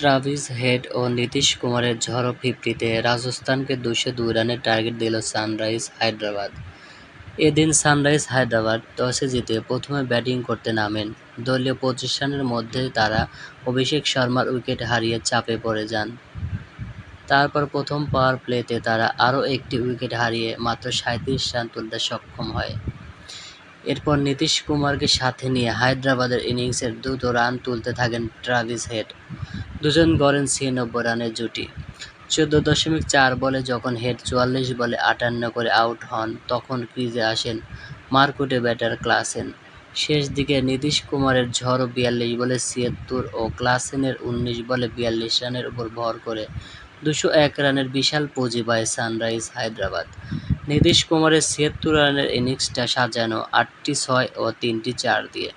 Travis head ও নীতিশ কুমারের ঝড়ো ফিফটিতে রাজস্থানকে ২০২ রানের টার্গেট দিল সানরাইজ হায়দ্রাবাদ। এদিন সানরাইজ হায়দ্রাবাদ টসে জিতে প্রথমে ব্যাটিং করতে নামেন। দলীয় ২৫ রানের মধ্যে তারা অভিষেক শর্মার উইকেট হারিয়ে চাপে পড়ে যান। তারপর প্রথম পাওয়ার প্লেতে তারা আরও একটি উইকেট হারিয়ে মাত্র ৩৭ রান তুলতে সক্ষম হয়। এরপর নীতিশ কুমারকে সাথে নিয়ে হায়দ্রাবাদের ইনিংসের দ্রুত রান তুলতে থাকেন ট্রাভিস হেড। দুজন গড়েন ৯৬ রানের জুটি। ১৪.৪ বলে যখন হেড ৪৪ বলে ৫৮ করে আউট হন, তখন ক্রিজে আসেন মারকুটে ব্যাটার ক্লাসেন। শেষ দিকে নীতিশ কুমারের ঝড়ো ৪২ বলে ৭৬ ও ক্লাসেনের ১৯ বলে ৪২ রানের উপর ভর করে ২০১ রানের বিশাল পুঁজি পায় সানরাইজ হায়দ্রাবাদ। নীতিশ কুমারের ৭৬ রানের ইনিংসটা সাজানো ৮টি ৬ ও ৩টি ৪ দিয়ে।